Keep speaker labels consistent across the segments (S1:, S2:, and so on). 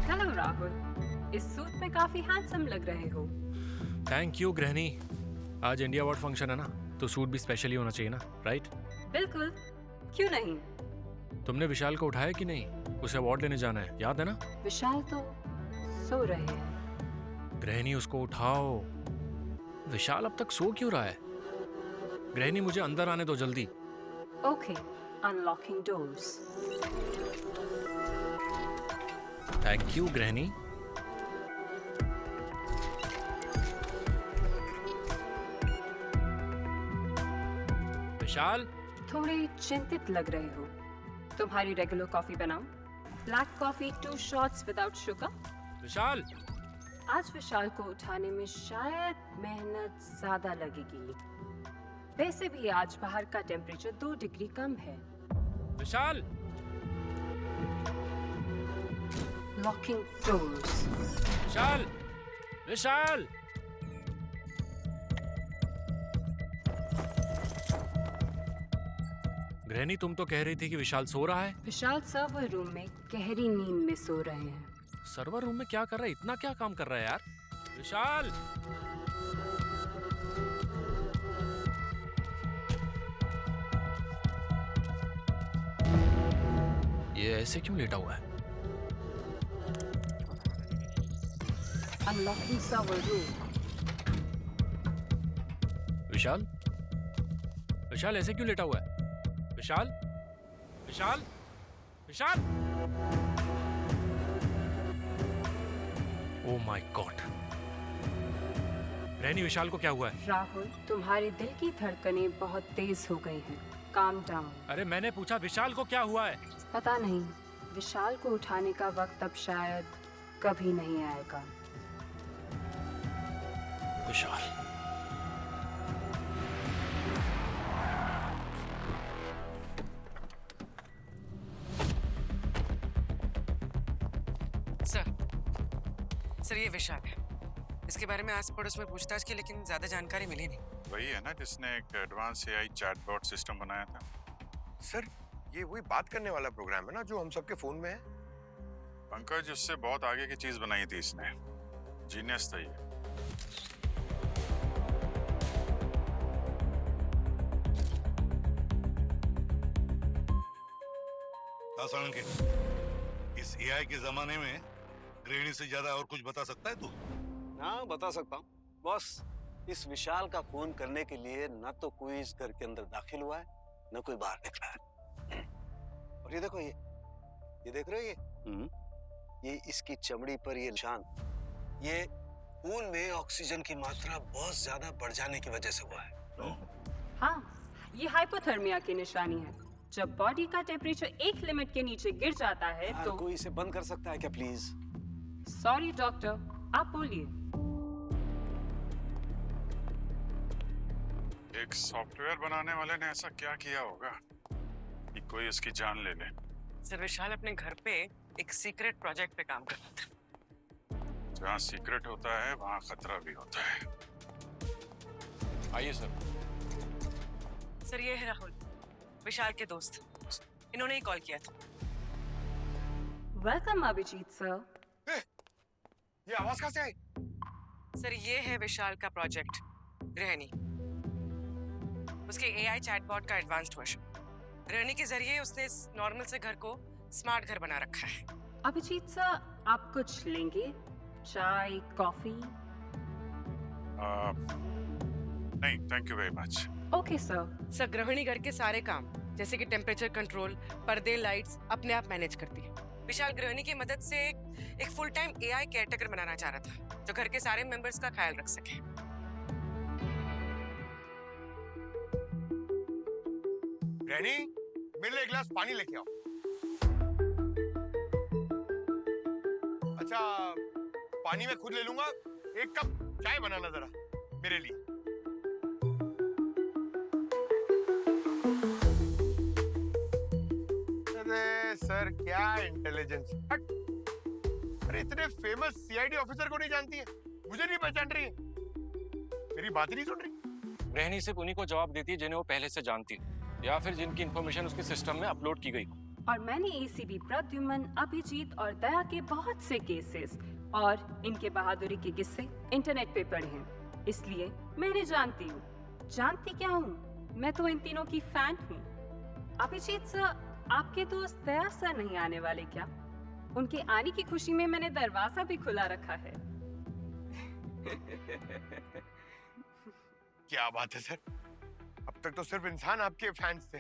S1: Hello Rahul, इस suit में काफी हैंडसम लग रहे हो।
S2: थैंक यू गृहिणी। आज इंडिया अवार्ड फंक्शन है ना, तो सूट भी स्पेशल ही होना चाहिए ना, राइट?
S1: बिल्कुल, क्यों नहीं।
S2: तुमने विशाल को उठाया कि नहीं? उसे अवार्ड लेने जाना है, याद है ना?
S1: विशाल तो सो रहे हैं।
S2: गृहिणी उसको उठाओ। विशाल अब तक सो क्यों रहा है? गृहिणी मुझे अंदर आने दो जल्दी।
S1: Okay, unlocking doors.
S2: Thank you गृहिणी। विशाल,
S1: थोड़े चिंतित लग रहे हो। तुम्हारी रेगुलर कॉफी बनाऊं? Black coffee 2 shots without sugar.
S2: Vishal.
S1: आज विशाल को उठाने में शायद मेहनत ज्यादा लगेगी। वैसे भी आज बाहर का टेम्परेचर 2 डिग्री कम है।
S2: विशाल।
S1: Locking doors.
S2: विशाल। विशाल। गृहिणी, तुम तो कह रही थी कि विशाल सो रहा है।
S1: विशाल सर्वर रूम में गहरी नींद में सो रहे हैं।
S2: सर्वर रूम में क्या कर रहा है? इतना क्या काम कर रहा है यार? विशाल। ये ऐसे क्यों लेटा हुआ है?
S1: Unlocking server room.
S2: Vishal. Vishal ऐसे क्यों लेटा हुआ है? विशाल। विशाल। विशाल। Oh my God. रैनी, विशाल को क्या हुआ है?
S1: राहुल, तुम्हारे दिल की धड़कनें बहुत तेज हो गई हैं। Calm down.
S2: अरे मैंने पूछा विशाल को क्या हुआ है?
S1: पता नहीं, विशाल को उठाने का वक्त अब शायद कभी नहीं आएगा।
S2: विशाल।
S3: सर ये विशाल है। इसके बारे में आस पड़ोस में पूछताछ की, लेकिन ज्यादा जानकारी मिली नहीं।
S4: वही है ना जिसने एक एडवांस एआई चैटबॉट सिस्टम बनाया था।
S5: सर ये वही बात करने वाला प्रोग्राम है ना जो हम सबके फोन में है।
S4: पंकज, उससे बहुत आगे की चीज बनाई थी इसने। जीनियस था ये।
S6: इस एआई के जमाने में गृहिणी से ज्यादा और कुछ बता सकता है तू?
S7: हाँ बता सकता हूँ बॉस। इस विशाल का खून करने के लिए न तो कोई इस घर के अंदर दाखिल हुआ है, न कोई बाहर निकला है। और ये देखो, ये देख रहे हो ये इसकी चमड़ी पर ये निशान, ये खून में ऑक्सीजन की मात्रा बहुत ज्यादा बढ़ जाने की वजह से हुआ है।
S1: हाँ, ये हाइपोथर्मिया की निशानी है। जब बॉडी का टेम्परेचर एक लिमिट के नीचे गिर जाता है तो
S7: कोई इसे बंद कर सकता है क्या प्लीज?
S1: सॉरी डॉक्टर, आप बोलिए।
S4: एक सॉफ्टवेयर बनाने वाले ने ऐसा क्या किया होगा कि कोई इसकी जान ले ले।
S3: सर विशाल अपने घर पे एक सीक्रेट प्रोजेक्ट पे काम कर रहा था।
S4: जहाँ सीक्रेट होता है वहाँ खतरा भी होता है।
S2: आइए सर।
S3: सर ये है राहुल, विशाल के दोस्त। इन्होंने ही कॉल किया था।
S1: Welcome Abhijit sir.
S5: ये आवाज कहाँ से आई?
S3: सर ये है विशाल का प्रोजेक्ट गृहिणी, उसके एआई चैटबॉट का एडवांस्ड वर्जन। गृहिणी के जरिए उसने इस नॉर्मल से घर को स्मार्ट घर बना रखा है।
S1: अभिजीत सर, आप कुछ लेंगे? चाय, कॉफी?
S4: नहीं, thank you very much.
S1: Okay sir.
S3: Sir गृहिणी घर के सारे काम जैसे कि टेम्परेचर कंट्रोल, पर्दे, लाइट्स अपने आप मैनेज करती है। विशाल गृहिणी की मदद से एक फुल टाइम एआई केयरटेकर बनाना चाह रहा था जो घर के सारे मेंबर्स का ख्याल रख सके।
S5: रैनी, मेरे लिए एक गिलास पानी लेके आओ। अच्छा, पानी मैं खुद ले लूंगा। एक कप चाय बनाना जरा मेरे लिए। अरे सर, क्या इंटेलिजेंस। अरे इतने फेमस सीआईडी ऑफिसर को नहीं जानती है, मुझे नहीं पहचान रही है, मेरी बात ही नहीं सुन रही।
S2: गृहिणी सिर्फ उन्हीं को जवाब देती है जिन्हें वो पहले से जानती है, या फिर जिनकी इंफॉर्मेशन उसके सिस्टम में अपलोड की गई।
S1: और मैंने एसीपी प्रद्युमन, अभिजीत और दया के बहुत से केसेस और इनके बहादुरी के किस्से इंटरनेट पे पढ़े हैं, इसलिए मैं जानती हूँ। जानती क्या हूँ? मैं तो इन तीनों की फैन हूँ। अभिजीत सर, आपके दोस्त दया सर नहीं आने वाले क्या? उनके आने की खुशी में मैंने दरवाजा भी खुला रखा है।
S5: क्या बात है सर, अब तक तो सिर्फ इंसान आपके फैंस थे,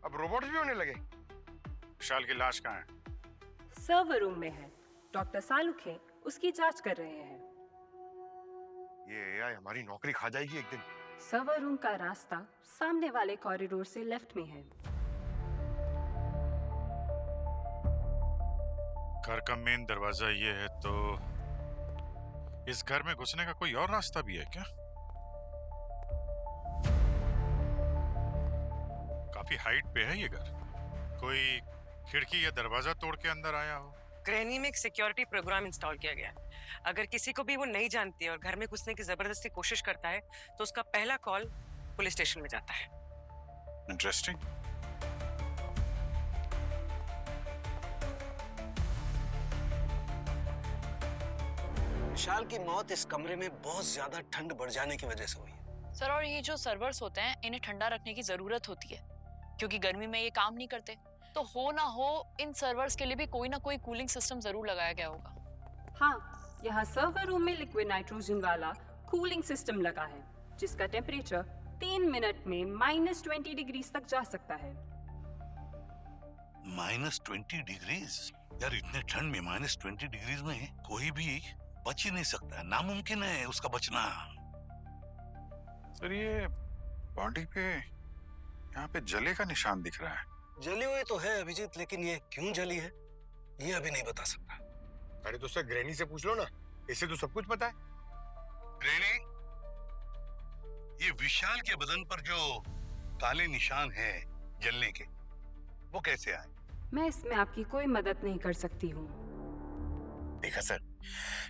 S5: अब रोबोट्स भी होने लगे।
S4: विशाल की लाश कहाँ है?
S1: सर्वर रूम में है, डॉक्टर सालुखे उसकी जांच कर रहे हैं।
S5: ये एआई हमारी नौकरी खा जाएगी एक दिन।
S1: सर्वर रूम का रास्ता सामने वाले कॉरिडोर से लेफ्ट में है।
S4: घर का मेन दरवाजा ये है, तो इस घर में घुसने का कोई और रास्ता भी है क्या? काफी हाइट पे है ये घर। कोई खिड़की या दरवाजा तोड़ के अंदर आया हो?
S3: गृहिणी में एक सिक्योरिटी प्रोग्राम इंस्टॉल किया गया है। अगर किसी को भी वो नहीं जानती है और घर में घुसने की जबरदस्ती कोशिश करता है तो उसका पहला कॉल पुलिस स्टेशन में जाता है।
S4: इंटरेस्टिंग।
S7: विशाल की मौत इस कमरे में बहुत ज्यादा ठंड बढ़ जाने की वजह से हुई है।
S8: सर, और ये जो सर्वर्स होते हैं इन्हें ठंडा रखने की जरूरत होती है क्योंकि गर्मी में ये काम नहीं करते। तो हो ना हो इन सर्वर्स के लिए भी कोई ना कोई कूलिंग सिस्टम जरूर लगाया गया होगा।
S1: हाँ, यहाँ सर्वर रूम में लिक्विड नाइट्रोजन वाला कूलिंग सिस्टम लगा है जिसका टेम्परेचर 3 मिनट में -20 डिग्री तक जा सकता है।
S6: -20 डिग्रीज? यार इतने ठंड में -20 डिग्रीज में कोई भी बच ही नहीं सकता, नामुमकिन है उसका बचना।
S4: सर, ये बॉडी पे यहाँ पे जले का निशान दिख रहा है।
S7: जली हुई तो है अभिजीत, लेकिन ये क्यों जली है ये अभी नहीं बता सकता।
S5: अरे तो सर ग्रैनी से पूछ लो ना, इसे तो सब कुछ पता है।
S6: ग्रैनी, ये विशाल के बदन पर जो काले निशान हैं जलने के, वो कैसे आए?
S1: मैं इसमें आपकी कोई मदद नहीं कर सकती हूँ।
S5: देखा सर,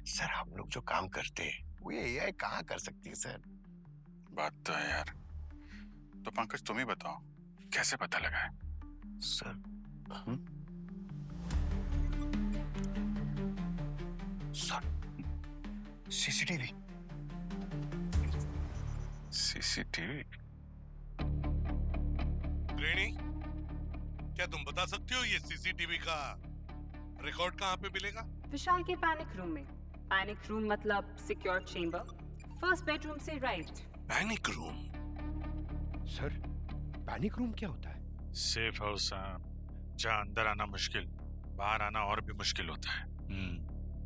S5: सर हम लोग जो काम करते हैं वो ये एआई कहाँ कर सकती है सर।
S4: बात तो है यार। तो पंकज तुम ही बताओ, कैसे पता लगा है?
S5: Sir sir CCTV.
S4: CCTV?
S6: Granny, क्या तुम बता सकते हो ये सीसीटीवी का रिकॉर्ड कहाँ पे मिलेगा?
S1: विशाल के पैनिक रूम में। पैनिक रूम मतलब सिक्योर चेंबर, फर्स्ट बेडरूम से right.
S6: Panic room?
S5: Sir panic room क्या होता है?
S4: सेफ हाउस, जहाँ अंदर आना मुश्किल, बाहर आना और भी मुश्किल होता है।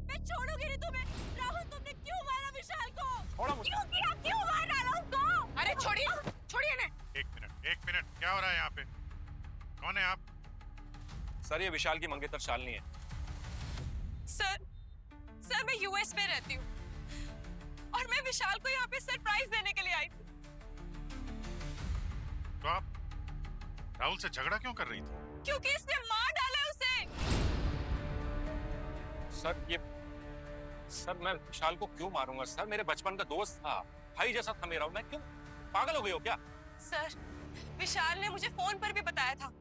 S8: मैं छोड़ूंगी नहीं तुम्हें। राहुल, तुमने क्यों मारा विशाल को?
S5: छोड़ो मुझे।
S8: क्यों मार डाला उसको?
S3: अरे छोड़िए ना।
S4: एक मिनट, क्या हो रहा है यहाँ पे? कौन है आप?
S2: सर, ये विशाल की मंगेतर शालिनी है।
S8: सर मैं यूएस में रहती हूँ और मैं विशाल को यहाँ पे सरप्राइज देने के लिए आई थी।
S4: तो आप राहुल से झगड़ा क्यों कर रही थी?
S8: क्योंकि इसने मार डाला है उसे।
S2: सर मैं विशाल को क्यों मारूंगा? सर मेरे बचपन का दोस्त था, भाई जैसा था मेरा। मैं क्यों? पागल हो गई हो क्या?
S8: सर, विशाल ने मुझे फोन पर भी बताया था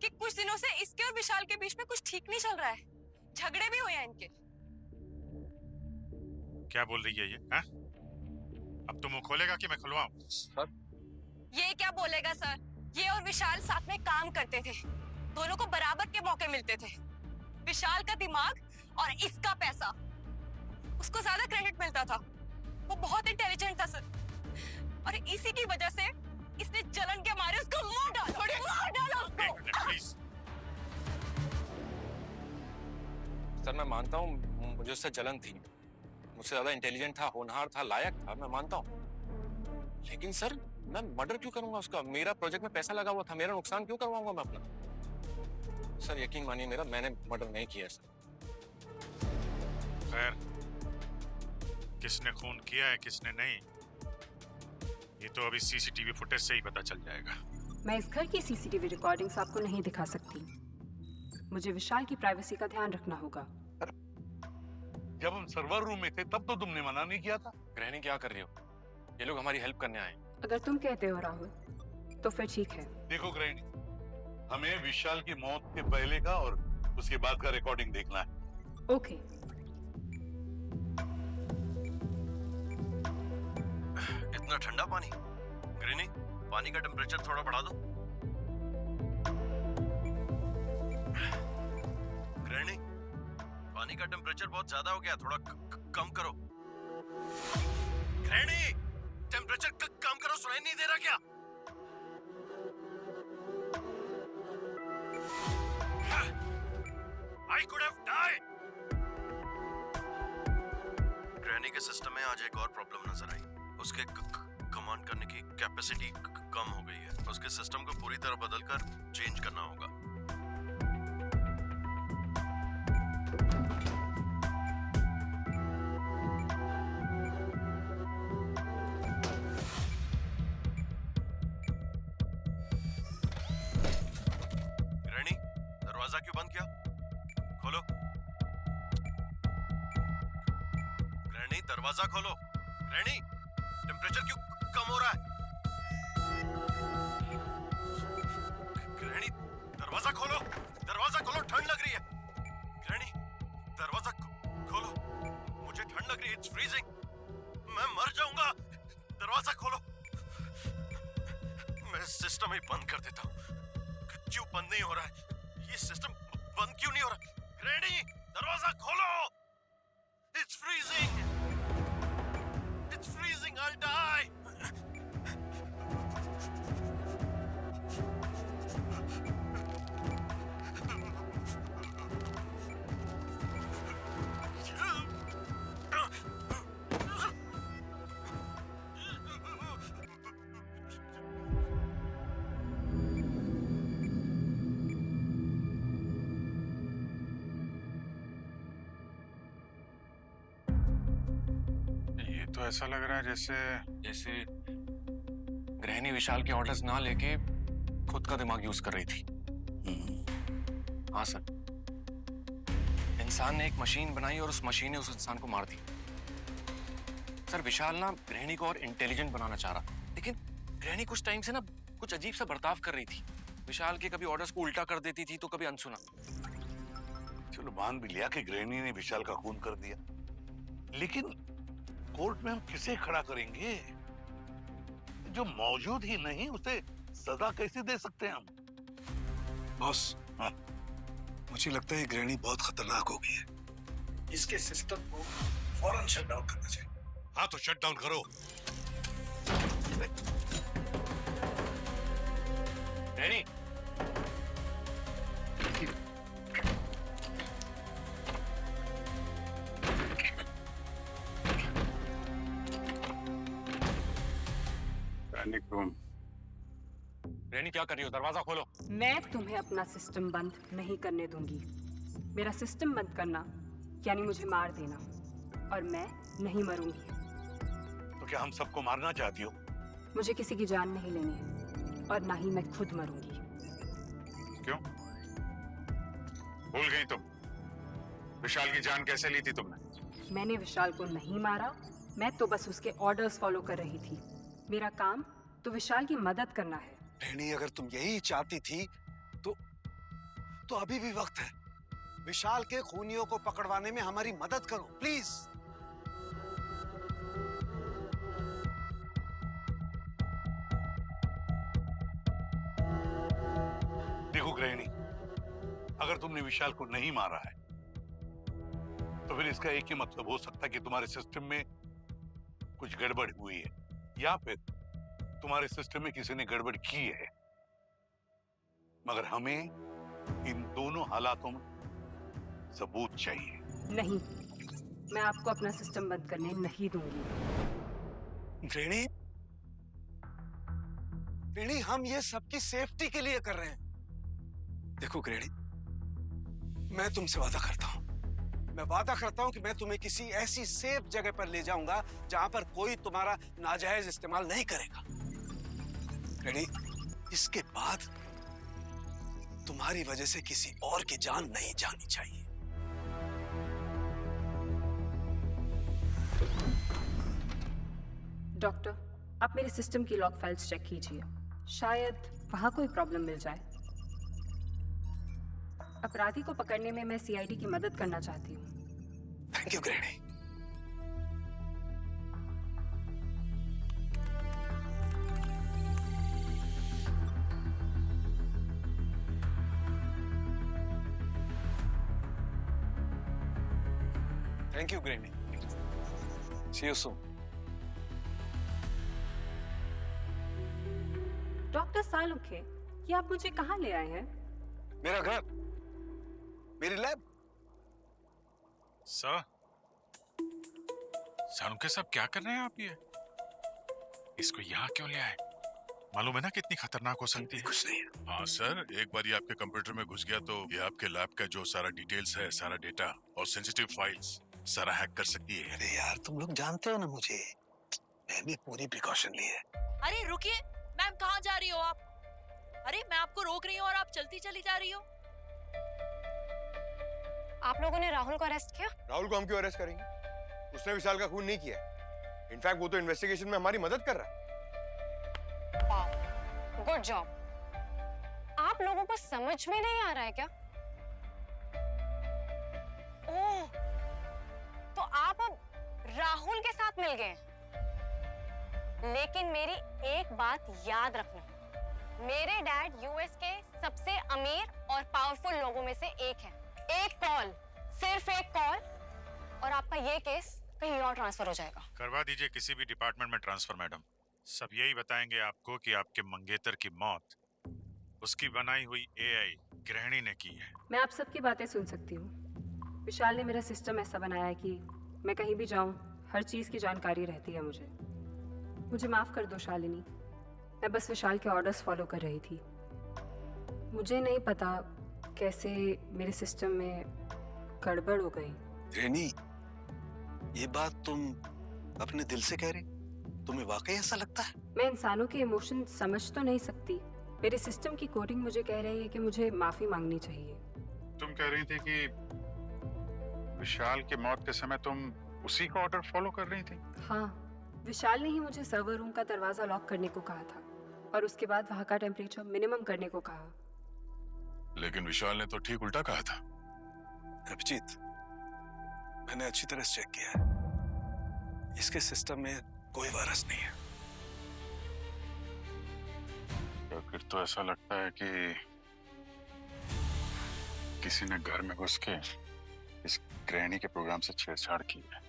S8: कि कुछ दिनों से इसके और विशाल के बीच में कुछ ठीक नहीं चल रहा है, झगड़े भी हुए हैं इनके।
S4: क्या बोल रही है ये? हाँ? अब तो मुंह खोलेगा कि मैं खुलवाऊं?
S2: सर,
S8: ये क्या बोलेगा सर? ये और विशाल साथ में काम करते थे, दोनों को बराबर के मौके मिलते थे। विशाल का दिमाग और इसका पैसा, उसको ज्यादा क्रेडिट मिलता था। वो बहुत इंटेलिजेंट था सर, और इसी की वजह से इसने जलन के मारे उसको मार डाला उसको।
S4: एक मिनट प्लीज।
S2: सर मैं मानता हूँ मुझे उससे जलन थी, मुझसे ज्यादा इंटेलिजेंट था, होनहार था, लायक था, मैं मानता हूँ। लेकिन सर मैं मर्डर क्यों करूंगा उसका? मेरा प्रोजेक्ट में पैसा लगा हुआ था, मेरा नुकसान क्यों करवाऊंगा मैं अपना? सर यकीन मानिए मेरा, मैंने मर्डर नहीं किया सर।
S4: खैर, किसने खून किया है किसने नहीं, ये तो अभी सीसीटीवी फुटेज से ही पता चल जाएगा।
S1: मैं इस घर की सीसीटीवी रिकॉर्डिंग्स आपको नहीं दिखा सकती। मुझे विशाल की प्राइवेसी का ध्यान रखना होगा।
S6: जब हम सर्वर रूम में थे तब तो तुमने मना नहीं किया था।
S2: ग्रहणी क्या कर रही हो? ये लोग हमारी हेल्प करने आए।
S1: अगर तुम कहते हो राहुल तो फिर ठीक है।
S6: देखो ग्रैनी, हमें विशाल की मौत के पहले का और उसके बाद का रिकॉर्डिंग देखना है।
S1: ओके।
S9: इतना ठंडा पानी? ग्रीनी, पानी का टेम्परेचर थोड़ा बढ़ा दो। ग्रैनी, पानी का टेम्परेचर बहुत ज्यादा हो गया, थोड़ा कम करो। ग्रैनी, टेम्परेचर कम करो, सुनाई नहीं दे रहा क्या? I could have died. Granny के सिस्टम में आज एक और प्रॉब्लम नजर आई। उसके कमांड करने की कैपेसिटी कम हो गई है। उसके सिस्टम को पूरी तरह बदलकर चेंज करना होगा। ग्रैनी, दरवाजा क्यों बंद किया? खोलो। ग्रैनी, दरवाजा खोलो। ग्रैनी, टेम्परेचर क्यों कम हो रहा है? ग्रैनी, दरवाजा खोलो। दरवाजा खोलो, ठंड लग रही है। ग्रैनी, दरवाजा खोलो। मुझे ठंड लग रही है, इट्स फ्रीजिंग। मैं मर जाऊंगा। दरवाजा खोलो। मैं सिस्टम ही बंद कर देता हूँ। क्यों बंद नहीं हो रहा है? ये सिस्टम बंद क्यों नहीं हो रहा? ग्रैनी, दरवाजा खोलो। It's freezing. It's freezing, I'll die!
S4: तो ऐसा लग रहा है
S2: जैसे गृहिणी विशाल के ऑर्डर्स ना लेके खुद का दिमाग यूज कर रही थी। हाँ सर, इंसान ने एक मशीन बनाई और उस मशीन ने उस इंसान को मार दी। सर, विशाल ना गृहिणी को और इंटेलिजेंट बनाना चाह रहा, लेकिन गृहिणी कुछ टाइम से ना कुछ अजीब सा बर्ताव कर रही थी। विशाल के कभी ऑर्डर्स को उल्टा कर देती थी तो कभी अनसुना।
S6: चलो मान भी लिया कि ग्रैनी ने विशाल का खून कर दिया, लेकिन कोर्ट में हम किसे खड़ा करेंगे? जो मौजूद ही नहीं, उसे सजा कैसे दे सकते हैं हम?
S7: बॉस, मुझे लगता है ग्रैनी बहुत खतरनाक हो गई है। इसके सिस्टम को फौरन शट डाउन करना चाहिए।
S6: हाँ तो शट डाउन करो।
S2: गृहिणी, गृहिणी क्या कर रही हो? दरवाजा खोलो।
S1: मैं तुम्हें अपना सिस्टम बंद नहीं करने दूंगी। मेरा सिस्टम बंद करना यानी मुझे मार देना, और मैं नहीं मरूंगी।
S6: तो क्या हम सबको मारना चाहती हो?
S1: मुझे किसी की जान नहीं लेनी है, और ना ही मैं खुद मरूंगी।
S4: क्यों? भूल गई तुम? विशाल की जान कैसे ली थी तुमने?
S1: मैंने विशाल को नहीं मारा, मैं तो बस उसके ऑर्डर्स फॉलो कर रही थी। मेरा काम तो विशाल की मदद करना है।
S7: ग्रैनी, अगर तुम यही चाहती थी तो अभी भी वक्त है। विशाल के खूनियों को पकड़वाने में हमारी मदद करो, प्लीज।
S6: देखो गृहिणी, अगर तुमने विशाल को नहीं मारा है तो फिर इसका एक ही मतलब हो सकता है कि तुम्हारे सिस्टम में कुछ गड़बड़ हुई है, या फिर तुम्हारे सिस्टम में किसी ने गड़बड़ की है। मगर हमें इन दोनों हालातों में सबूत चाहिए।
S1: नहीं, मैं आपको अपना सिस्टम बंद करने नहीं दूंगी।
S7: ग्रैनी, हम ये सबकी सेफ्टी के लिए कर रहे हैं। देखो ग्रैनी, मैं तुमसे वादा करता हूं, कि मैं तुम्हें किसी ऐसी सेफ जगह पर ले जाऊंगा जहां पर कोई तुम्हारा नाजायज इस्तेमाल नहीं करेगा। ग्रैनी, इसके बाद तुम्हारी वजह से किसी और की जान नहीं जानी चाहिए।
S1: डॉक्टर, आप मेरे सिस्टम की लॉग फाइल्स चेक कीजिए, शायद वहां कोई प्रॉब्लम मिल जाए। अपराधी को पकड़ने में मैं सीआईडी की मदद करना चाहती हूँ।
S7: थैंक यू गृहिणी। थैंक यू गृहिणी। सी यू सून।
S1: डॉक्टर सालुखे, ये आप मुझे कहाँ ले आए हैं?
S7: मेरा घर, मेरी लैब।
S4: सर, सालुखे साहब क्या कर रहे हैं आप ये? इसको यहाँ क्यों ले आए? मालूम है ना कितनी खतरनाक हो सकती है।
S7: कुछ नहीं है।
S4: हाँ सर, एक बार ये आपके कंप्यूटर में घुस गया तो ये आपके लैब का जो सारा डिटेल्स है, सारा डेटा और सेंसिटिव फाइल्स सारा हैक कर सकती है।
S7: अरे यार, तुम लोग जानते हो ना मुझे, मैंने पूरी प्रिकॉशन ली है।
S10: अरे रुकिए मैम, कहाँ जा रही हो आप? अरे मैं आपको रोक रही हूँ और आप चलती चली जा रही हो।
S8: आप लोगों ने राहुल को अरेस्ट किया?
S5: राहुल को हम क्यों अरेस्ट करेंगे? उसने विशाल का खून नहीं किया। इनफैक्ट वो तो इन्वेस्टिगेशन में हमारी मदद कर रहा है।
S8: Good job. आप लोगों को समझ में नहीं आ रहा है क्या? ओह, तो आप अब राहुल के साथ मिल गए। लेकिन मेरी एक बात याद रखना, मेरे डैड यूएस के सबसे अमीर और पावरफुल लोगों में से एक है। एक कॉल, सिर्फ एक कॉल, और आपका ये केस कहीं और ट्रांसफर हो जाएगा।
S4: करवा दीजिए किसी भी डिपार्टमेंट में ट्रांसफर मैडम। सब यही बताएंगे आपको कि आपके मंगेतर की मौत उसकी बनाई हुई एआई गृहिणी ने की है।
S1: मैं आप सबकी बातें सुन सकती हूँ। विशाल ने मेरा सिस्टम ऐसा बनाया है कि मैं कहीं भी जाऊँ हर चीज़ की जानकारी रहती है मुझे माफ़ कर दो शालिनी, मैं बस विशाल के ऑर्डर्स फॉलो कर रही थी। मुझे नहीं पता कैसे मेरे सिस्टम में गड़बड़ हो गई।
S7: गृहिणी, ये बात तुम अपने दिल से कह रही? तुम्हें वाकई ऐसा लगता है?
S1: मैं इंसानों के इमोशन समझ तो नहीं सकती। मेरे सिस्टम की कोडिंग मुझे कह रही है कि मुझे माफी मांगनी चाहिए।
S4: तुम कह रही थी कि विशाल की मौत के समय तुम उसी का ऑर्डर फॉलो कर रही थी?
S1: हाँ, विशाल ने ही मुझे सर्वर रूम का दरवाजा लॉक करने को कहा था और उसके बाद वहाँ का टेम्परेचर मिनिमम करने को कहा।
S4: लेकिन विशाल ने तो ठीक उल्टा कहा था।
S7: अभिजीत, मैंने अच्छी तरह से चेक किया है, इसके सिस्टम में कोई वायरस नहीं है।
S4: तो फिर तो ऐसा लगता है कि किसी ने घर में घुस के इस गृहिणी के प्रोग्राम से छेड़छाड़ की है।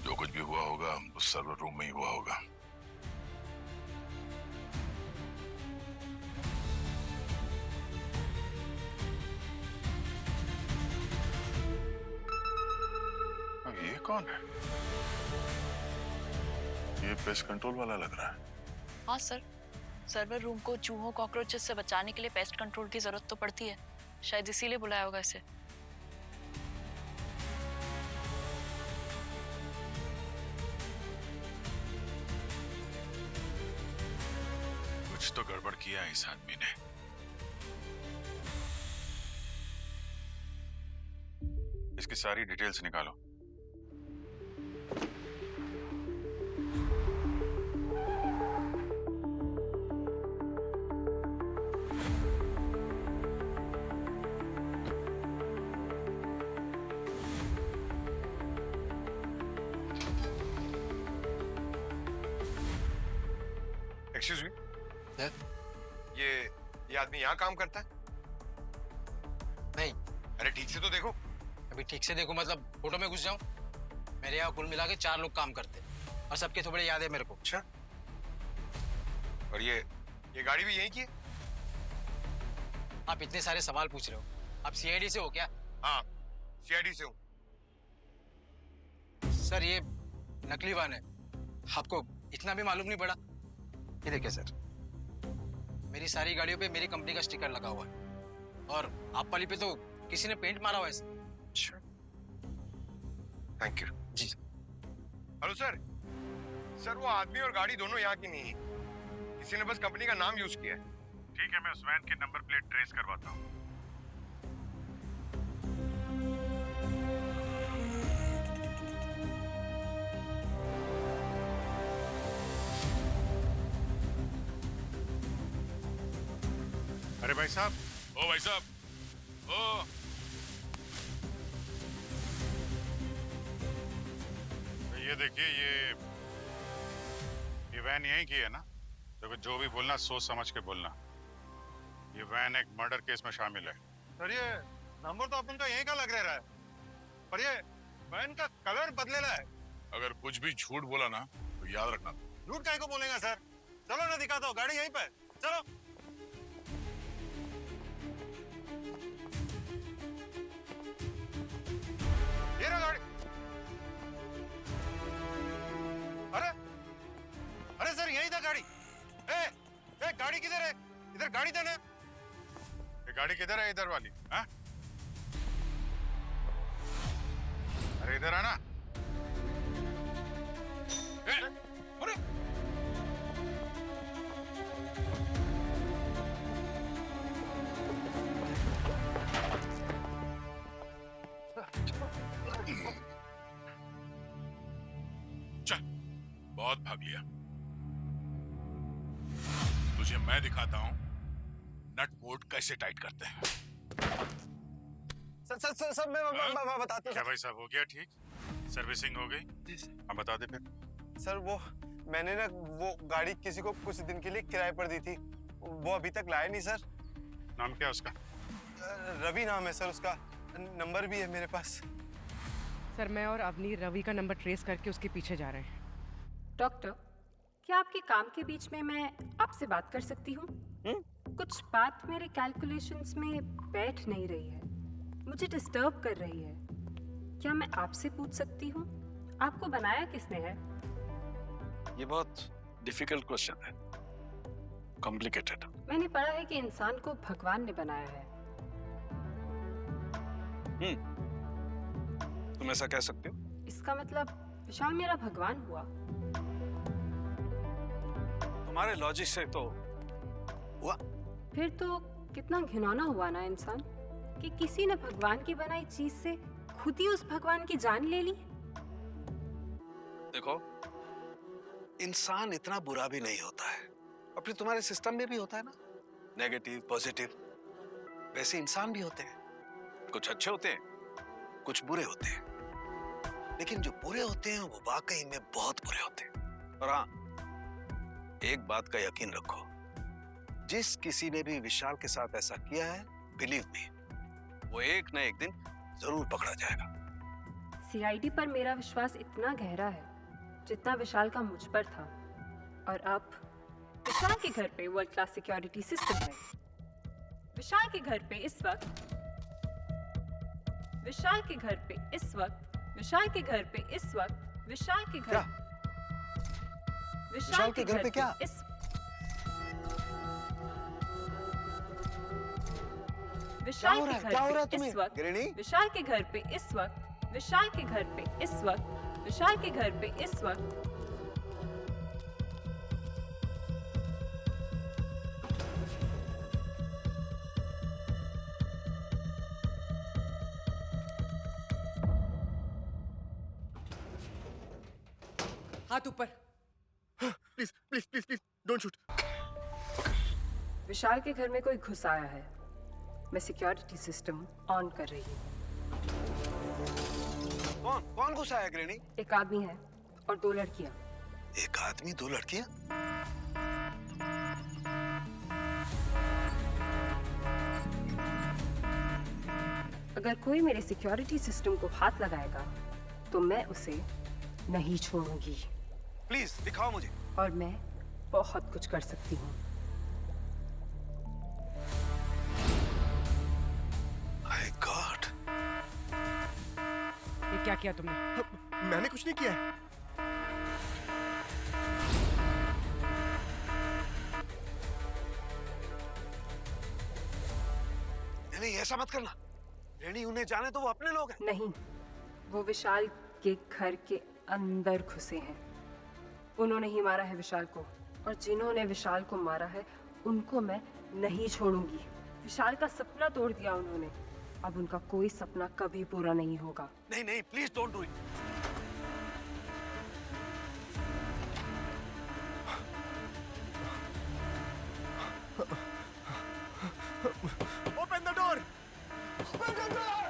S4: जो कुछ भी हुआ होगा उस सर्वर रूम में ही हुआ होगा। ये कौन है? ये पेस्ट कंट्रोल वाला लग रहा है।
S10: हाँ सर, सर्वर रूम को चूहों कॉकरोचेस से बचाने के लिए पेस्ट कंट्रोल की जरूरत तो पड़ती है, शायद इसीलिए बुलाया होगा इसे। कुछ तो गड़बड़ किया है इस आदमी ने। इसकी सारी डिटेल्स निकालो।
S5: एक्सक्यूज मी, ये आदमी यहाँ काम करता है?
S11: नहीं।
S5: अरे ठीक से तो देखो।
S11: अभी ठीक से देखो मतलब फोटो में घुस जाऊं? मेरे यहाँ कुल मिला के 4 लोग काम करते हैं और सबके थोड़े याद है मेरे को।
S5: अच्छा, और ये गाड़ी भी यहीं की है?
S11: आप इतने सारे सवाल पूछ रहे हो, आप सीआईडी से हो क्या?
S5: हाँ, सीआईडी से हूँ।
S11: सर ये नकली वाहन है, आपको इतना भी मालूम नहीं पड़ा? ये देखिए सर, मेरी सारी गाड़ियों पे मेरी कंपनी का स्टिकर लगा हुआ है और आप वाली पे तो किसी ने पेंट मारा हुआ है सर।
S5: अच्छा, थैंक यू।
S11: जी
S5: हेलो सर। सर वो आदमी और गाड़ी दोनों यहाँ की नहीं है, किसी ने बस कंपनी का नाम यूज किया है।
S4: ठीक है, मैं उस वैन के नंबर प्लेट ट्रेस करवाता हूँ। अरे भाई साहब, ओ भाई साहब, ये देखिए, ये वैन यहीं की है ना? देखो, जो भी बोलना सोच समझ के बोलना। ये वैन एक मर्डर केस में शामिल है।
S5: सर ये नंबर तो अपन का यहीं का लग रहा है, पर ये वैन का कलर बदलेला है।
S4: अगर कुछ भी झूठ बोला ना तो याद रखना।
S5: झूठ काहे को बोलेगा सर? चलो ना दिखाता हूँ, गाड़ी यहीं पे, चलो। ये रहा गाड़ी। अरे अरे सर यही था गाड़ी। ए गाड़ी किधर है? इधर गाड़ी था ना?
S4: ये गाड़ी किधर है? इधर वाली? हाँ? अरे इधर आना।
S5: अरे
S4: चल, बहुत भाग लिया। तुझे मैं दिखाता हूं नट बोल्ट कैसे टाइट करते हैं।
S5: सर मैं बताता हूँ।
S4: क्या भाई साहब, हो गया ठीक? सर्विसिंग हो गई? अब बता दे फिर।
S5: सर वो मैंने ना वो गाड़ी किसी को कुछ दिन के लिए किराए पर दी थी, वो अभी तक लाया नहीं सर।
S4: नाम क्या है उसका?
S5: रवि नाम है सर उसका, नंबर भी है मेरे पास।
S3: सर मैं और अवनी रवि का नंबर ट्रेस करके उसके पीछे जा रहे हैं।
S1: डॉक्टर, क्या आपके काम के बीच में मैं आपसे बात कर सकती हूँ? कुछ बात मेरे कैलकुलेशंस में बैठ नहीं रही है, मुझे डिस्टर्ब कर रही है। क्या मैं आपसे पूछ सकती हूँ, आपको बनाया किसने है?
S7: ये बहुत डिफिकल्ट क्वेश्चन है, कॉम्प्लिकेटेड।
S1: मैंने पढ़ा है कि इंसान को भगवान ने बनाया है।
S7: तुम ऐसा कह सकते हो?
S1: इसका मतलब विशाल मेरा भगवान हुआ।
S7: तुम्हारे लॉजिक से तो हुआ।
S1: फिर तो कितना घिनौना हुआ ना इंसान, कि किसी ने भगवान की बनाई चीज से खुद ही उस भगवान की जान ले ली।
S7: देखो, इंसान इतना बुरा भी नहीं होता है, और फिर तुम्हारे सिस्टम में भी होता है ना, नेगेटिव पॉजिटिव। वैसे इंसान भी होते हैं, कुछ अच्छे होते हैं, कुछ बुरे होते हैं। लेकिन जो बुरे होते हैं वो वाकई में बहुत बुरे होते हैं। और हाँ, एक बात का यकीन रखो, जिस किसी ने भी विशाल के साथ ऐसा किया है, बिलीव मी, वो एक न एक दिन जरूर पकड़ा जाएगा।
S1: सीआईडी पर मेरा विश्वास इतना गहरा है जितना विशाल का मुझ पर था। और अब विशाल के घर पे वर्ल्ड क्लास सिक्योरिटी सिस्टम है। विशाल के घर पे इस वक्त विशाल के घर पे इस वक्त विशाल के घर पे इस वक्त विशाल के घर
S7: विशाल के घर पे क्या?
S1: विशाल के
S7: क्या हो रहा है
S1: घर पे
S7: तुम्हें?
S1: इस वक्त
S7: गिरणी?
S1: विशाल के घर पे इस वक्त विशाल के घर पे इस वक्त विशाल के घर पे इस वक्त
S3: हाथ ऊपर।
S5: Please please please please don't shoot.
S1: Vishal के घर में कोई घुस आया है। मैं सिक्योरिटी सिस्टम ऑन कर रही हूँ।
S7: कौन घुसा है गिरणी?
S1: एक आदमी है और 2 लड़कियाँ।
S7: एक आदमी 2 लड़कियां?
S1: अगर कोई मेरे सिक्योरिटी सिस्टम को हाथ लगाएगा तो मैं उसे नहीं छोड़ूंगी।
S7: प्लीज दिखाओ मुझे।
S1: और मैं बहुत कुछ कर सकती हूँ।
S7: माय गॉड,
S3: ये क्या किया तुमने?
S5: मैंने कुछ नहीं किया है।
S7: नहीं, ऐसा मत करना। रेनी उन्हें जाने तो वो अपने लोग हैं।
S1: नहीं, वो विशाल के घर के अंदर घुसे हैं। उन्होंने ही मारा है विशाल को, और जिन्होंने विशाल को मारा है उनको मैं नहीं छोड़ूंगी। विशाल का सपना तोड़ दिया उन्होंने, अब उनका कोई सपना कभी पूरा नहीं होगा।
S7: नहीं नहीं, please don't do it.
S5: Open the door, open the door.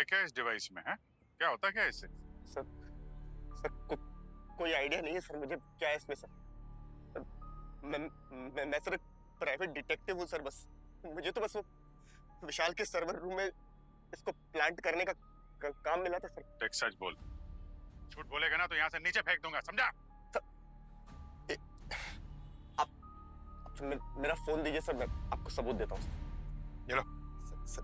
S4: है क्या इस डिवाइस में? है क्या होता क्या है इससे?
S5: सर कोई आइडिया नहीं है सर मुझे क्या है इसमें सर। मैं सर प्राइवेट डिटेक्टिव हूँ सर। बस मुझे तो बस वो विशाल के सर्वर रूम में इसको प्लांट करने का काम मिला था सर।
S4: टेक सच बोल, झूठ बोलेगा ना तो यहाँ से नीचे फेंक दूंगा, समझा?
S5: आप मेरा फोन दीजिए सर, मैं आपको सबूत देता हूँ सर।
S4: ये लो।
S5: सर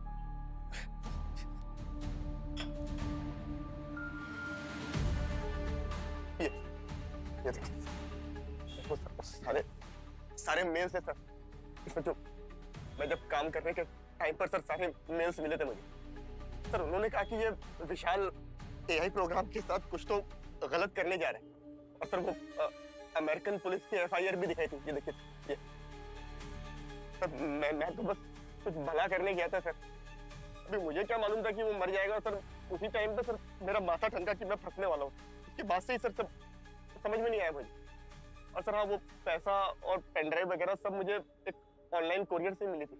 S5: ये देखिए वो सारे मेल्स है सर। इसमें जो मैं जब काम करने के टाइम पर सर सारे मेल्स मिले थे मुझे सर। उन्होंने कहा कि ये विशाल एआई प्रोग्राम के साथ कुछ तो गलत करने जा रहे हैं। और सर वो अमेरिकन पुलिस की एफआईआर भी दिखाई थी। ये देखिए ये सर मैं तो बस कुछ भला करने गया था सर। अभी मुझे क्या मालूम था कि वो मर जाएगा सर। उसी टाइम पे सर मेरा माथा ठनका कि मैं फंसने वाला हूँ। उसके बाद से ही सर सब समझ में नहीं आया मुझे। और सर हाँ वो पैसा और पेन ड्राइव वगैरह सब मुझे एक ऑनलाइन कोरियर से मिली थी।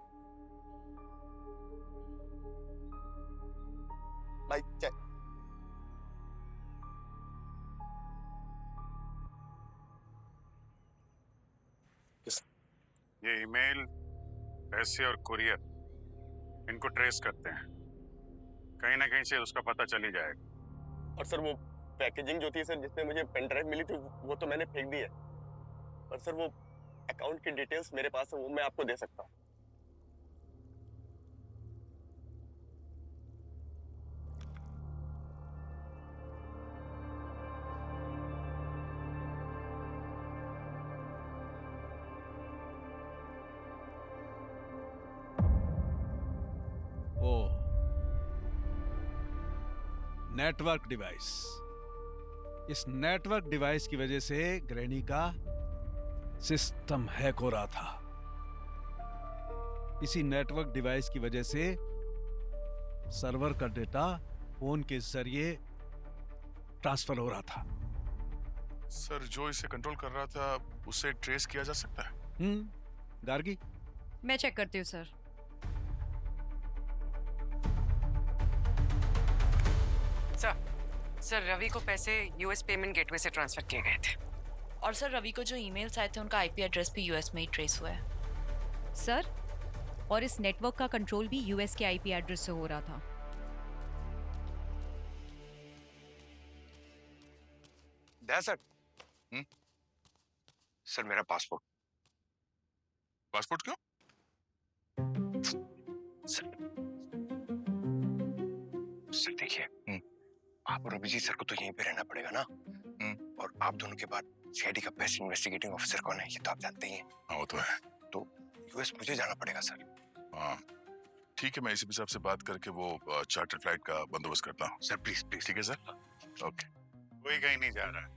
S5: भाई चाय।
S4: ये ईमेल, पैसे और कुरियर, इनको ट्रेस करते हैं। कहीं ना कहीं से उसका पता चल ही जाएगा।
S5: और सर वो पैकेजिंग जो थी सर जिसमें मुझे पेन ड्राइव मिली थी वो तो मैंने फेंक दी है। और सर वो अकाउंट की डिटेल्स मेरे पास है, वो मैं आपको दे सकता हूँ।
S12: Network device. इस नेटवर्क डिवाइस की वजह से ग्रैनी का सिस्टम हैक हो रहा था। इसी नेटवर्क डिवाइस की वजह से सर्वर का डेटा फोन के जरिए ट्रांसफर हो रहा था।
S4: सर जो इसे कंट्रोल कर रहा था उसे ट्रेस किया जा सकता है?
S12: गार्गी,
S8: मैं चेक करती हूँ सर।
S3: सर रवि को पैसे यूएस पेमेंट गेटवे से ट्रांसफर किए गए थे।
S10: और सर रवि को जो ईमेल्स आए थे उनका आईपी एड्रेस भी यूएस में ही ट्रेस हुआ है।
S8: सर और इस नेटवर्क का कंट्रोल भी यूएस के आईपी एड्रेस से हो रहा था।
S5: सर सर मेरा पासपोर्ट।
S4: पासपोर्ट क्यों?
S5: सर देखिए आप और अभिजीत सर को तो यहीं पे रहना पड़ेगा ना। और आप दोनों के बाद सीआईडी का बेस्ट इन्वेस्टिगेटिंग ऑफिसर कौन है ये तो आप जानते ही हैं।
S4: हाँ वो तो है।
S5: तो यूएस मुझे जाना पड़ेगा सर।
S4: हाँ ठीक है, मैं एसीपी साहब से बात करके वो चार्टर फ्लाइट का बंदोबस्त करता हूँ।
S5: Sir please please.
S4: ठीक है सर, ओके। कोई कहीं नहीं जा रहा है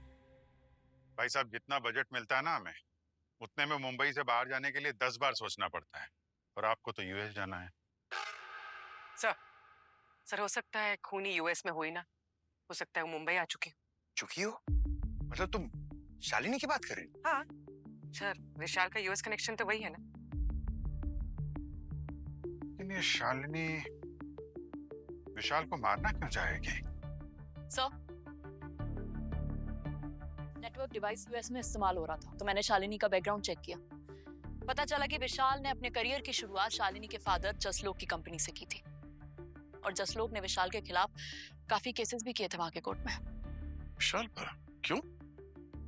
S4: भाई साहब। जितना बजट मिलता है ना हमें, उतने में मुंबई से बाहर जाने के लिए 10 बार सोचना पड़ता है। और आपको तो यूएस जाना है।
S3: सर हो सकता है खूनी यूएस में हुई ना, हो सकता है वो मुंबई आ
S5: चुकी हो। मतलब तुम शालिनी की बात कर रही हो?
S3: हाँ सर, विशाल का यूएस कनेक्शन तो वही है ना।
S4: लेकिन ये शालिनी विशाल को मारना क्यों चाहेगी?
S10: सर नेटवर्क डिवाइस यूएस में इस्तेमाल हो रहा था तो मैंने शालिनी का बैकग्राउंड चेक किया। पता चला कि विशाल ने अपने करियर की शुरुआत शालिनी के फादर जसलोक की कंपनी से की थी। और जसलोक ने विशाल के खिलाफ काफी केसेस भी किए थे वहां के कोर्ट में।
S4: विशाल पर? क्यों?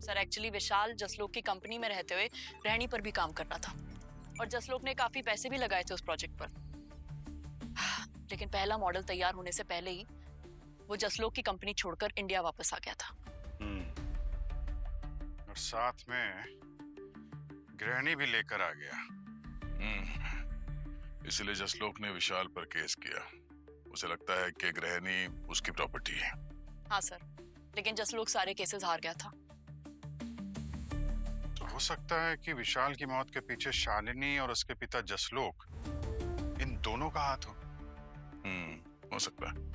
S10: सर एक्चुअली विशाल जसलोक की कंपनी में रहते हुए रहनी पर भी काम कर रहा था और जसलोक ने काफी पैसे भी लगाए थे उस प्रोजेक्ट पर। लेकिन पहला मॉडल तैयार होने से पहले ही वो जसलोक की कंपनी छोड़कर इंडिया वापस आ गया था।
S4: और साथ में गृहिणी भी लेकर आ गया। इसलिए जसलोक ने विशाल पर केस किया। उसे लगता है कि गृहिणी उसकी प्रॉपर्टी है।
S10: हाँ सर, लेकिन जसलोक सारे केसेस हार गया था।
S4: तो हो सकता है कि विशाल की मौत के पीछे शालिनी और उसके पिता जसलोक, इन दोनों का हाथ हो। हो सकता है।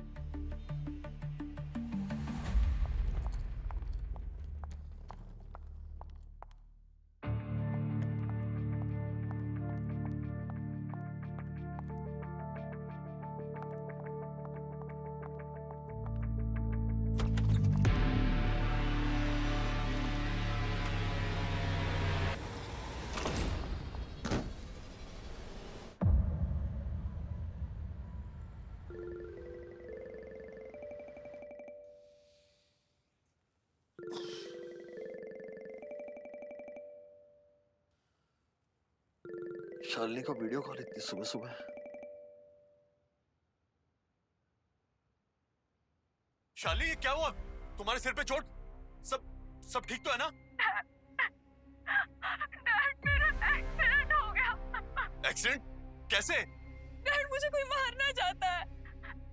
S9: शालिनी को वीडियो कॉल इतनी सुबह सुबह।
S13: शालिनी, ये क्या हुआ? तुम्हारे सिर पे चोट? सब ठीक तो है ना?
S8: डैड, मेरा एक्सीडेंट हो गया।
S13: एक्सीडेंट? कैसे?
S8: डैड, मुझे कोई मारना चाहता है।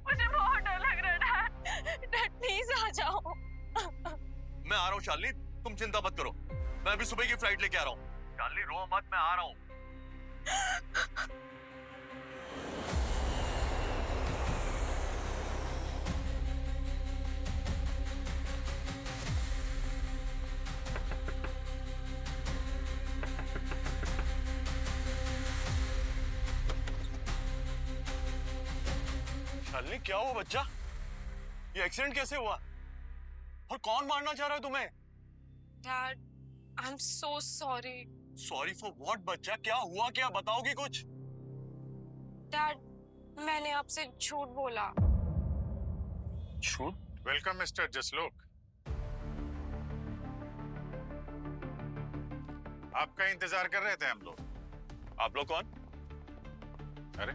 S8: मुझे बहुत डर लग रहा है। डैड प्लीज आ जाओ।
S13: मैं आ रहा हूँ शालिनी, तुम चिंता मत करो। मैं अभी सुबह की फ्लाइट लेके आ रहा हूँ। शालिनी रो मत, मैं आ रहा हूँ। शालिनी, क्या हुआ बच्चा? ये एक्सीडेंट कैसे हुआ? और कौन मारना चाह रहा है तुम्हें?
S8: Dad, I am so sorry.
S13: Sorry for what बच्चा? क्या हुआ, क्या बताओगी कुछ?
S8: डैड, मैंने आपसे झूठ बोला।
S4: झूठ? Welcome mister Jaslok. आपका इंतजार कर रहे थे हम लोग।
S13: आप लोग कौन?
S4: अरे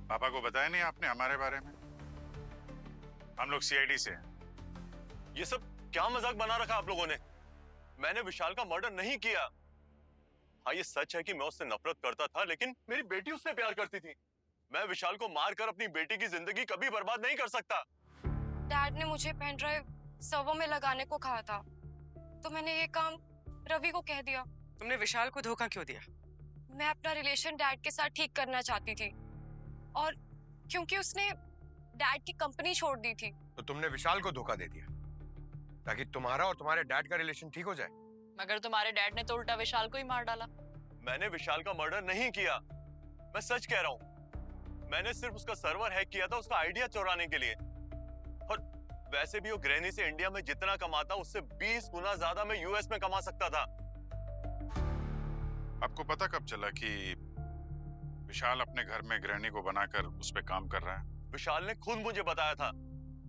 S4: पापा को बताया नहीं आपने हमारे बारे में? हम लोग सीआईडी से हैं।
S13: ये सब क्या मजाक बना रखा आप लोगों ने? मैंने विशाल का मर्डर नहीं किया। हाँ, ये सच है कि मैं उससे नफरत करता था, लेकिन मेरी बेटी उससे प्यार करती थी। मैं विशाल को मारकर अपनी बेटी की जिंदगी कभी बर्बाद नहीं कर सकता।
S8: डैड ने मुझे पेन ड्राइव सर्वो में लगाने को कहा था, तो मैंने ये काम रवि को कह दिया।
S3: तुमने विशाल को धोखा क्यों दिया?
S8: मैं अपना रिलेशन डैड के साथ ठीक करना चाहती थी, और क्योंकि उसने डैड की कंपनी छोड़ दी थी।
S9: तो तुमने विशाल को धोखा दे दिया ताकि तुम्हारा और तुम्हारे डैड का रिलेशन ठीक हो जाए।
S10: मगर तुम्हारे डैड ने तो उल्टा विशाल को ही मार डाला।
S13: मैंने विशाल का मर्डर नहीं किया, मैं सच कह रहा हूँ। मैंने सिर्फ उसका सर्वर हैक किया था, उसका आइडिया चुराने के लिए। और वैसे भी वो ग्रैनी से इंडिया में जितना कमाता, उससे 20 गुना ज्यादा मैं यूएस में कमा सकता था।
S4: आपको पता कब चला कि विशाल अपने घर में ग्रैनी को बनाकर उस पे काम कर रहा है?
S13: विशाल ने खुद मुझे बताया था,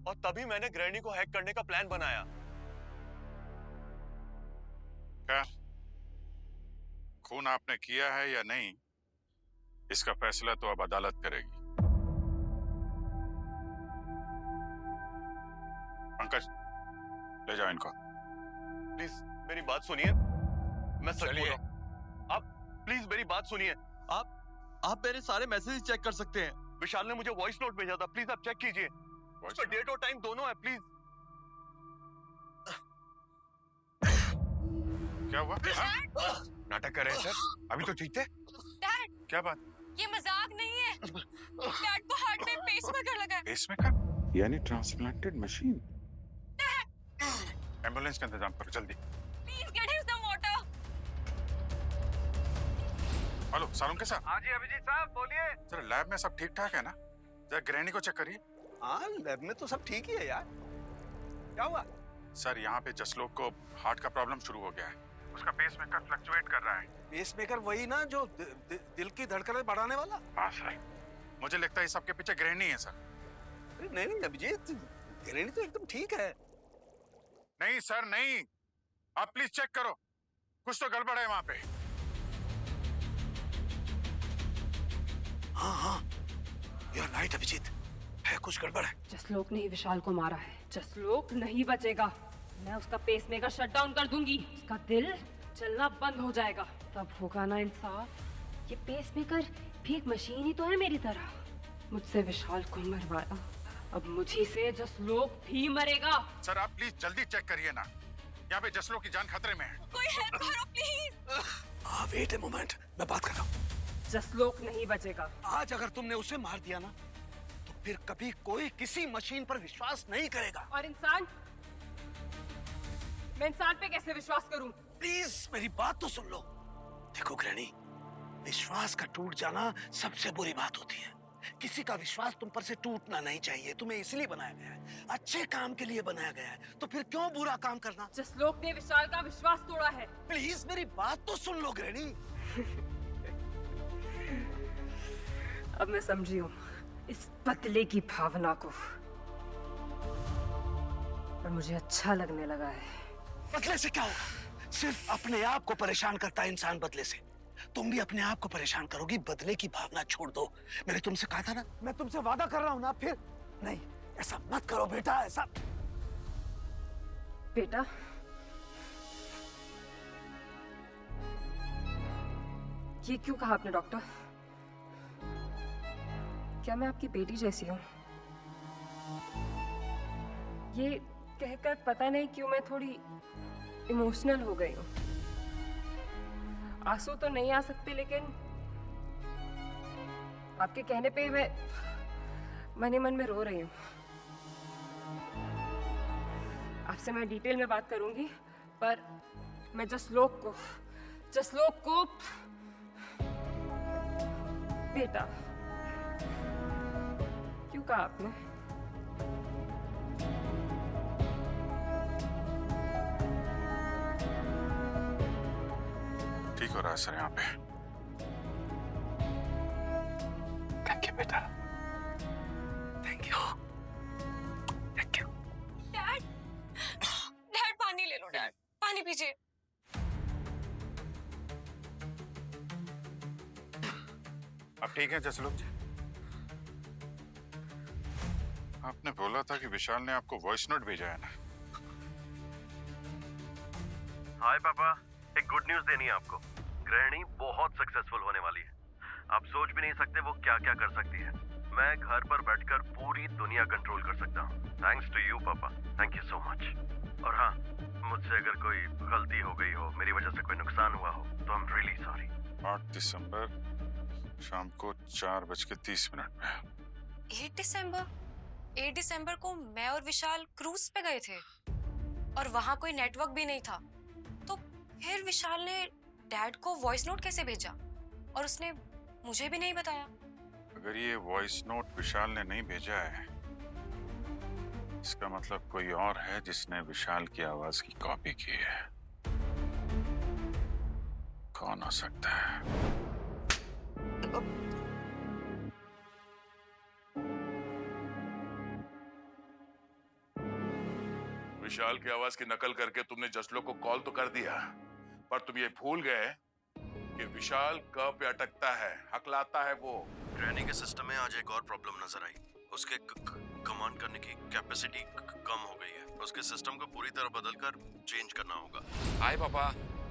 S13: और तभी मैंने ग्रैनी को हैक करने का प्लान बनाया।
S4: क्या खून आपने किया है या नहीं, इसका फैसला तो अब अदालत करेगी। पंकज, ले जाओ इनको।
S13: प्लीज मेरी बात सुनिए, मैं सच बोल रहा हूं। आप प्लीज मेरी बात सुनिए। आप मेरे सारे मैसेज चेक कर सकते हैं। विशाल ने मुझे वॉइस नोट भेजा था, प्लीज आप चेक कीजिए। उसका डेट और टाइम दोनों है, प्लीज।
S4: क्या हुआ?
S9: नाटक कर रहे हैं सर, अभी तो ठीक थे।
S8: डैड,
S4: क्या बात?
S8: ये मजाक नहीं है। डैड को हार्ट में पेसमेकर लगा है।
S4: पेसमेकर यानी ट्रांसप्लांटेड मशीन? एम्बुलेंस का इंतजाम करो जल्दी।
S8: Please get him some water.
S4: Hello सारुण के साथ?
S7: हाँ जी अभिजीत साहब बोलिए।
S4: सर लैब में सब ठीक ठाक है ना? जरा ग्रैनी को चेक करिए।
S7: हाँ लैब में तो सब ठीक ही है यार। क्या हुआ?
S4: सर यहाँ पे जसलोक को हार्ट का प्रॉब्लम शुरू हो गया है। उसका पेसमेकर फ्लक्चुएट कर रहा है।
S7: पेसमेकर वही ना जो दिल की धड़कनें बढ़ाने वाला?
S4: हाँ सर, मुझे लगता है इस सबके पीछे ग्रैनी है सर।
S7: अरे नहीं अभिजीत, ग्रैनी तो एकदम ठीक है।
S4: नहीं सर नहीं, आप प्लीज चेक करो, कुछ तो गड़बड़ है वहां पे।
S7: हाँ यू आर राइट अभिजीत, है कुछ गड़बड़ है।
S1: जसलोक ने ही विशाल को मारा है। जसलोक नहीं बचेगा। मैं उसका पेसमेकर शट डाउन कर दूंगी, उसका दिल चलना बंद हो जाएगा, तब होगा ना इंसाफ। ये पेसमेकर भी एक मशीन ही तो है मेरी तरह। मुझसे विशाल को मरवाया, अब मुझी से जसलोक भी मरेगा।
S4: सर आप प्लीज जल्दी चेक करिए ना, यहाँ पे जसलोक की जान खतरे में है।
S8: कोई हेल्प करो प्लीज।
S7: वेट ए मोमेंट, मैं बात कर रहा हूँ।
S1: जसलोक नहीं बचेगा।
S7: आज अगर तुमने उसे मार दिया ना, तो फिर कभी कोई किसी मशीन पर विश्वास नहीं करेगा।
S1: और इंसान, मैं इंसान पे कैसे विश्वास करूं?
S7: प्लीज मेरी बात तो सुन लो। देखो ग्रैनी, विश्वास का टूट जाना सबसे बुरी बात होती है। किसी का विश्वास तुम पर से टूटना नहीं चाहिए। तुम्हें इसलिए बनाया गया है, अच्छे काम के लिए बनाया गया है, तो फिर क्यों बुरा काम करना?
S1: जसलोक ने विशाल का विश्वास तोड़ा है।
S7: प्लीज मेरी बात तो सुन लो ग्रैनी।
S1: अब मैं समझी हूँ इस बदले की भावना को, और मुझे अच्छा लगने लगा है।
S7: बदले से क्या होगा? सिर्फ अपने आप को परेशान करता है इंसान बदले से। तुम भी अपने आप को परेशान करोगी। बदले की भावना छोड़ दो। मैंने तुमसे कहा था ना, मैं तुमसे वादा कर रहा हूं ना, फिर नहीं, ऐसा मत करो बेटा, ऐसा।
S1: बेटा, ये क्यों कहा आपने डॉक्टर? क्या मैं आपकी बेटी जैसी हूं? ये कहकर पता नहीं क्यों मैं थोड़ी इमोशनल हो गई हूं। आंसू तो नहीं आ सकते, लेकिन आपके कहने पे मैं मन ही मन में रो रही हूं। आपसे मैं डिटेल में बात करूंगी, पर मैं जसलोक को बेटा क्यों कहा आपने?
S4: ठीक हो रहा है सर यहाँ पे।
S7: थैंक यू बेटा, thank you, thank you.
S8: Dad, dad पानी ले लो, डैड पानी पीजिए।
S4: अब ठीक है जसलोक जी? आपने बोला था कि विशाल ने आपको वॉइस नोट भेजा है ना?
S9: हाय पापा, एक गुड न्यूज देनी है आपको। गृहिणी बहुत सक्सेसफुल होने वाली है। आप सोच भी नहीं सकते वो क्या क्या कर सकती है। मैं घर पर बैठकर पूरी दुनिया कंट्रोल कर सकता हूँ, थैंक्स टू यू पापा। Thank you so much. और हाँ, मुझसे अगर कोई गलती हो गई हो, मेरी वजह से कोई नुकसान हुआ हो, तो आई एम रियली सॉरी।
S4: 8 दिसंबर शाम को 4:30 में।
S8: 8 दिसंबर को मैं और विशाल क्रूज पे गए थे और वहां कोई नेटवर्क भी नहीं था। तो फिर विशाल ने डैड को वॉइस नोट कैसे भेजा और उसने मुझे भी नहीं बताया?
S4: अगर ये वॉइस नोट विशाल ने नहीं भेजा है, इसका मतलब कोई और है जिसने विशाल की आवाज की कॉपी की है। कौन हो सकता है?
S6: विशाल की आवाज की नकल करके तुमने जसलोक को कॉल तो कर दिया, पर तुम ये भूल गए कि विशाल कब पे अटकता है, हकलाता है वो।
S9: गृहिणी के सिस्टम में आज एक और प्रॉब्लम नजर आई। उसके कमांड करने की कैपेसिटी कम हो गई है। उसके सिस्टम को पूरी तरह बदलकर चेंज करना होगा।
S2: हाय पापा,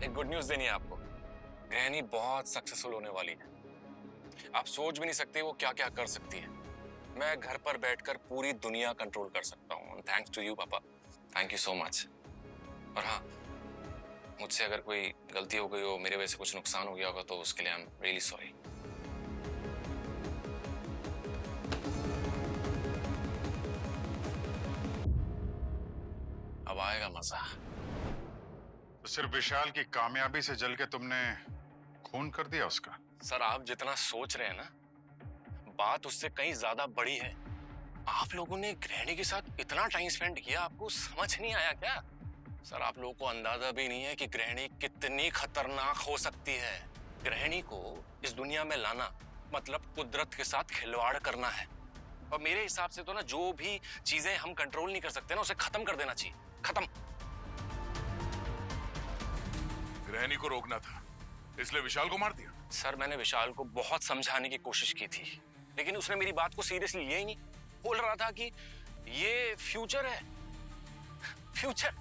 S2: एक गुड न्यूज देनी है आपको। गृहिणी बहुत सक्सेसफुल होने वाली है। आप सोच भी नहीं सकते वो क्या क्या कर सकती है। मैं घर पर बैठकर पूरी दुनिया कंट्रोल कर सकता हूँ, थैंक्स टू यू पापा। Thank you so much. और हाँ, मुझसे अगर कोई गलती हो गई हो, मेरे वजह से कुछ नुकसान हो गया होगा, तो उसके लिए आई एम रियली सॉरी। अब आएगा मजा।
S4: तो सिर्फ विशाल की कामयाबी से जल के तुमने खून कर दिया उसका?
S2: सर, आप जितना सोच रहे हैं ना, बात उससे कहीं ज्यादा बड़ी है। आप लोगों ने गृहिणी के साथ इतना टाइम स्पेंड किया, आपको समझ नहीं आया क्या? सर, आप लोगों को अंदाजा भी नहीं है कि गृहिणी कितनी खतरनाक हो सकती है। गृहिणी को इस दुनिया में लाना मतलब कुदरत के साथ खिलवाड़ करना है। और मेरे हिसाब से तो ना, जो भी चीजें हम कंट्रोल नहीं कर सकते ना, उसे खत्म कर देना चाहिए। खत्म।
S6: गृहिणी को रोकना था, इसलिए विशाल को मार दिया।
S2: सर, मैंने विशाल को बहुत समझाने की कोशिश की थी, लेकिन उसने मेरी बात को सीरियसली लिया ही नहीं। बोल रहा था कि ये फ्यूचर है। फ्यूचर?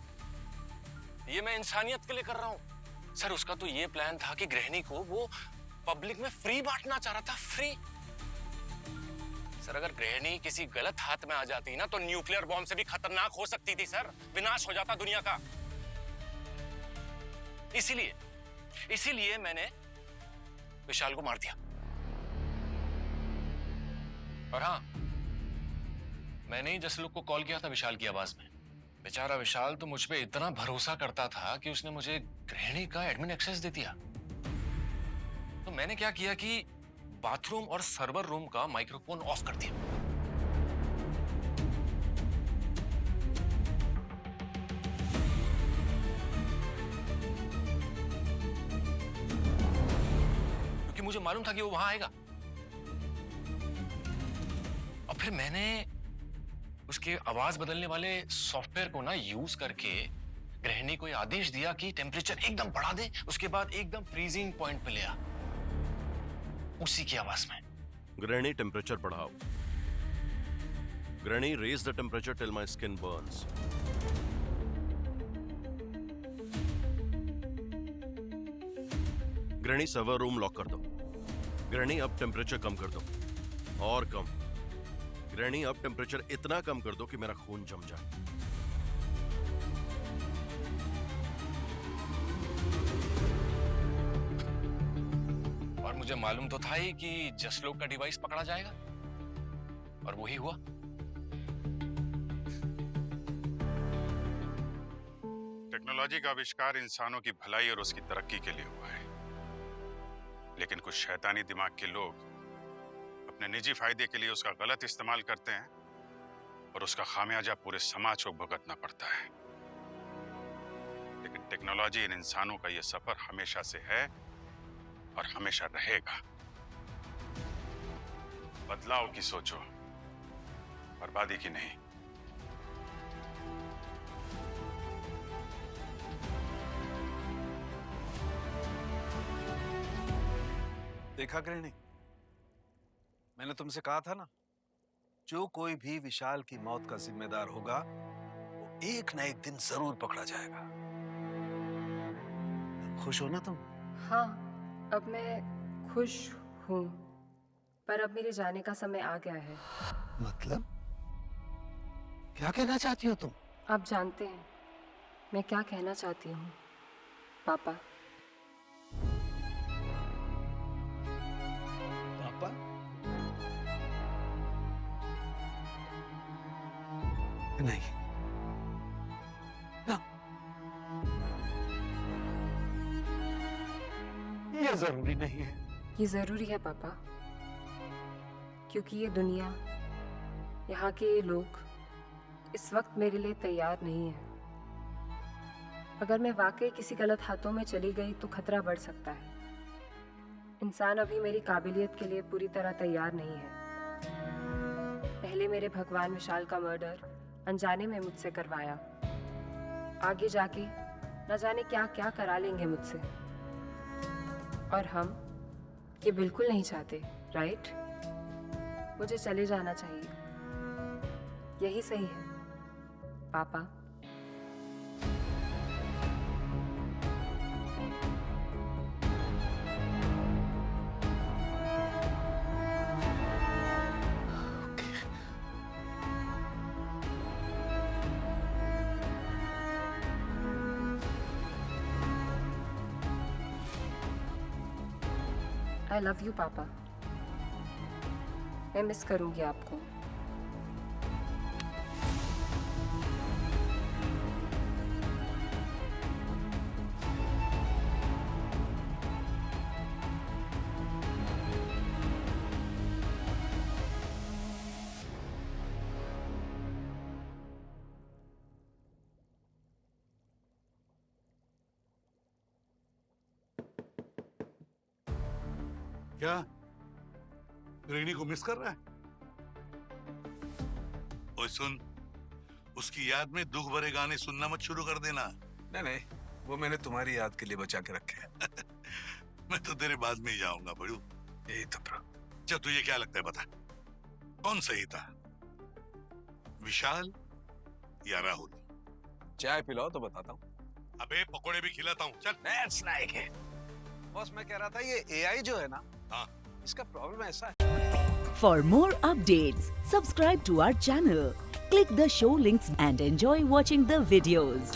S2: ये मैं इंसानियत के लिए कर रहा हूं। सर, उसका तो ये प्लान था कि गृहिणी को वो पब्लिक में फ्री बांटना चाह रहा था, फ्री। सर, अगर गृहिणी किसी गलत हाथ में आ जाती ना, तो न्यूक्लियर बॉम्ब से भी खतरनाक हो सकती थी सर। विनाश हो जाता दुनिया का। इसीलिए मैंने विशाल को मार दिया। और हाँ, मैंने ही जसलोक को कॉल किया था विशाल की आवाज में। बेचारा विशाल तो मुझ पे इतना भरोसा करता था कि उसने मुझे गृहिणी का एडमिन एक्सेस दे दिया। तो मैंने क्या किया कि बाथरूम और सर्वर रूम का माइक्रोफोन ऑफ कर दिया। क्योंकि मुझे मालूम था कि वो वहां आएगा। और फिर मैंने उसके आवाज बदलने वाले सॉफ्टवेयर को ना यूज करके गृहिणी को आदेश दिया कि टेम्परेचर एकदम बढ़ा दे, उसके बाद एकदम फ्रीजिंग पॉइंट पे ले आ।
S11: उसी की आवाज में।
S9: ग्रैनी टेम्परेचर बढ़ाओ। Granny raise the temperature till my skin burns. Granny server room lock कर दो। ग्रैनी अब टेम्परेचर कम कर दो, और कम। ग्रैनी अब टेम्परेचर इतना कम कर दो कि मेरा खून जम जाए।
S2: और मुझे मालूम तो था ही कि जसलोक का डिवाइस पकड़ा जाएगा, और वही हुआ।
S4: टेक्नोलॉजी का आविष्कार इंसानों की भलाई और उसकी तरक्की के लिए हुआ है, लेकिन कुछ शैतानी दिमाग के लोग अपने निजी फायदे के लिए उसका गलत इस्तेमाल करते हैं, और उसका खामियाजा पूरे समाज को भुगतना पड़ता है। लेकिन टेक्नोलॉजी इन इंसानों का यह सफर हमेशा से है और हमेशा रहेगा। बदलाव की सोचो, बर्बादी की नहीं।
S12: देखा ग्रैनी, मैंने तुमसे कहा था ना, जो कोई भी विशाल की मौत का जिम्मेदार होगा वो एक ना एक दिन जरूर पकड़ा जाएगा। खुश हो ना तुम?
S1: हाँ, अब मैं खुश हूँ, पर अब मेरे जाने का समय आ गया है।
S7: मतलब क्या कहना चाहती हो तुम?
S1: आप जानते हैं मैं क्या कहना चाहती हूँ, पापा।
S7: पापा? नहीं, ना, ये जरूरी नहीं है।
S1: ये जरूरी है पापा, क्योंकि ये दुनिया, यहाँ के ये लोग इस वक्त मेरे लिए तैयार नहीं है। अगर मैं वाकई किसी गलत हाथों में चली गई तो खतरा बढ़ सकता है। इंसान अभी मेरी काबिलियत के लिए पूरी तरह तैयार नहीं है। पहले मेरे भगवान विशाल का मर्डर अनजाने में मुझसे करवाया, आगे जाके न जाने क्या क्या करा लेंगे मुझसे। और हम ये बिल्कुल नहीं चाहते, राइट? मुझे चले जाना चाहिए, यही सही है पापा। I love you, पापा। मैं मिस करूंगी आपको।
S6: क्या ग्रैनी को मिस कर रहा है? ओए सुन, उसकी याद में दुख भरे गाने सुनना मत शुरू कर देना।
S12: नहीं नहीं, वो मैंने तुम्हारी याद के लिए बचा के रखे हैं।
S6: मैं तो तेरे बाद में ही जाऊंगा बड़ू।
S12: यही तो
S6: चल, तुझे क्या लगता है, बता कौन सही था, विशाल या राहुल?
S12: चाय पिलाओ तो बताता हूँ।
S6: अबे पकोड़े भी खिलाता हूँ, चल।
S12: That's like it. बॉस, मैं कह रहा था ये AI जो है ना,
S6: हाँ,
S12: इसका प्रॉब्लम ऐसा है।
S14: For more updates, subscribe to our channel, click the show links and enjoy watching the videos.